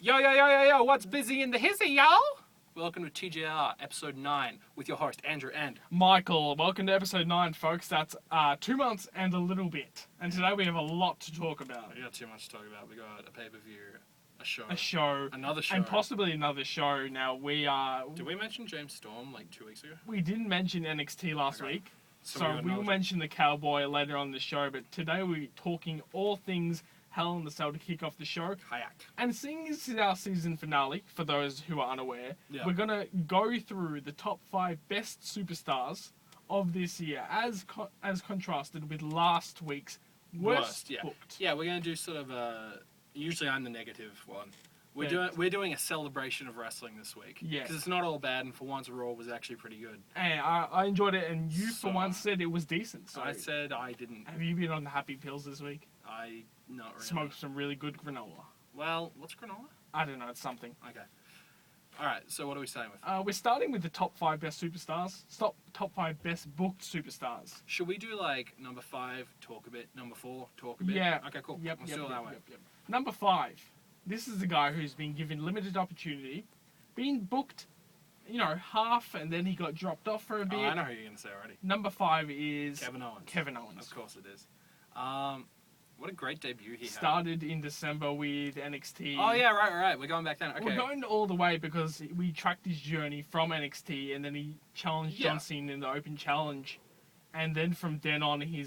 Yo, what's busy in the hizzy, y'all? Welcome to TJR, episode 9, with your host, Andrew and... Michael. Welcome to episode 9, folks. That's 2 months and a little bit. And today we have a lot to talk about. We got too much to talk about. We got a pay-per-view, a show. Another show. show. And possibly another show. Now, we are... Did we mention James Storm, like, 2 weeks ago? We didn't mention NXT last week. So we will mention the Cowboy later on the show. But today we're talking all things Hell in the Cell to kick off the show. Kayak. And seeing this is our season finale, for those who are unaware, Yeah. we're going to go through the top 5 best superstars of this year, as contrasted with last week's worst booked. Yeah, we're going to do sort of a... Usually I'm the negative one. We're doing a celebration of wrestling this week. Yeah. Because it's not all bad, and for once Raw was actually pretty good. And I enjoyed it, and you for once said it was decent. So I said I didn't. Have you been on the happy pills this week? Not really. Smoked some really good granola. Well, what's granola? I don't know, it's something. Okay. Alright, so what are we starting with? We're starting with the top 5 best superstars. Top 5 best booked superstars. Should we do like number 5, talk a bit, number 4, talk a bit? Yeah. Okay, cool. Yep, Let's do it that way. Number 5. This is the guy who's been given limited opportunity, been booked, half, and then he got dropped off for a bit. Oh, I know who you're going to say already. Number 5 is... Kevin Owens. Of course it is. What a great debut he Started in December with NXT. Oh, yeah, right. We're going back then. Okay. We're going all the way because we tracked his journey from NXT, and then he challenged John Cena in the Open Challenge. And then from then on, he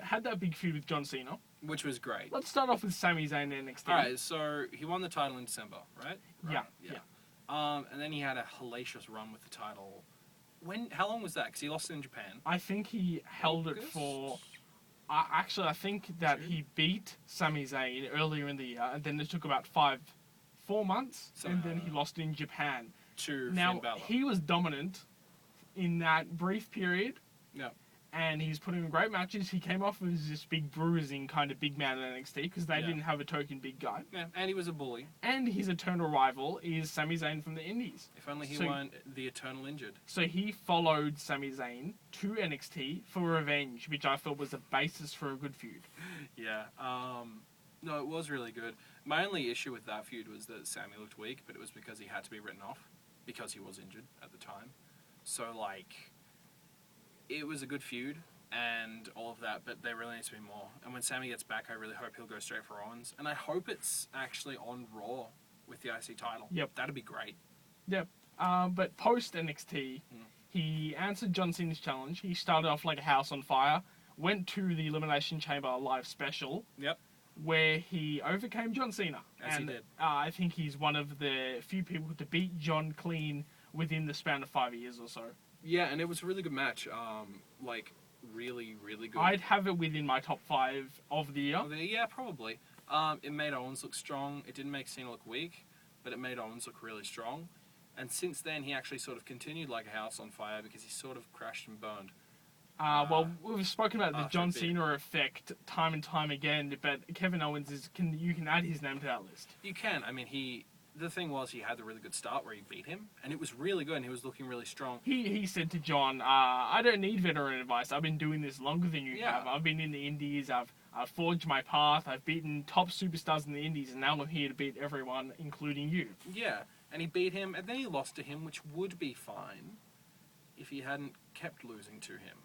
had that big feud with John Cena. Which was great. Let's start off with Sami Zayn in NXT. Alright, so he won the title in December, right? Yeah. And then he had a hellacious run with the title. How long was that? Because he lost it in Japan. I think he held it for... I think that he beat Sami Zayn earlier in the year, and then it took about 4 months, and then he lost in Japan. To now, Finn Balor. He was dominant in that brief period. Yeah. And he's putting in great matches. He came off as this big bruising kind of big man in NXT because they didn't have a token big guy. Yeah, and he was a bully. And his eternal rival is Sami Zayn from the Indies. If only he weren't the eternal injured. So he followed Sami Zayn to NXT for revenge, which I thought was a basis for a good feud. Yeah. No, it was really good. My only issue with that feud was that Sami looked weak, but it was because he had to be written off because he was injured at the time. So, it was a good feud and all of that, but there really needs to be more. And when Sami gets back, I really hope he'll go straight for Owens. And I hope it's actually on Raw with the IC title. Yep. That'd be great. Yep. But post NXT, he answered John Cena's challenge. He started off like a house on fire, went to the Elimination Chamber live special. Yep. Where he overcame John Cena. As he did. I think he's one of the few people to beat John clean within the span of 5 years or so. Yeah, and it was a really good match. Really, really good. I'd have it within my top 5 of the year. Yeah, probably. It made Owens look strong. It didn't make Cena look weak, but it made Owens look really strong. And since then, he actually sort of continued like a house on fire because he sort of crashed and burned. Well, we've spoken about the John Cena effect time and time again, but Kevin Owens you can add his name to that list. You can. I mean, the thing was, he had the really good start where he beat him, and it was really good, and he was looking really strong. He said to John, I don't need veteran advice. I've been doing this longer than you have. I've been in the Indies. I've forged my path. I've beaten top superstars in the Indies, and now I'm here to beat everyone, including you. Yeah, and he beat him, and then he lost to him, which would be fine if he hadn't kept losing to him.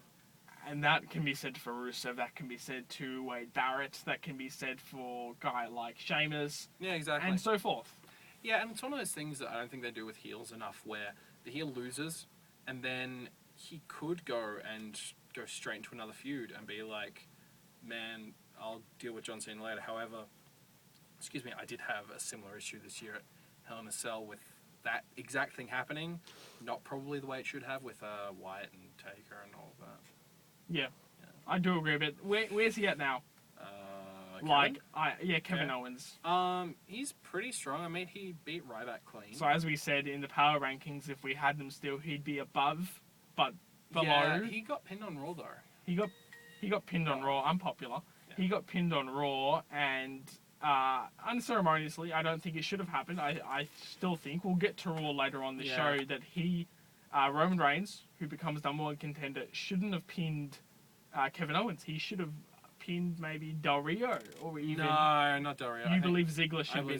And that can be said for Rusev, that can be said to Wade Barrett, that can be said for a guy like Sheamus. Yeah, exactly. And so forth. Yeah, and it's one of those things that I don't think they do with heels enough, where the heel loses, and then he could go straight into another feud and be like, man, I'll deal with John Cena later. However, I did have a similar issue this year at Hell in a Cell with that exact thing happening. Not probably the way it should have with Wyatt and Taker and all of that. Yeah, I do agree, but where's he at now? Kevin Owens. He's pretty strong. I mean, he beat Ryback clean. So as we said in the power rankings, if we had them still, he'd be above, but below. Yeah, he got pinned on Raw though. He got pinned on Raw. Unpopular. Yeah. He got pinned on Raw, and unceremoniously, I don't think it should have happened. I still think we'll get to Raw later on the show that Roman Reigns, who becomes #1 contender, shouldn't have pinned Kevin Owens. He should have pinned maybe Del Rio or even... No, not Del Rio. You believe Ziggler should be in the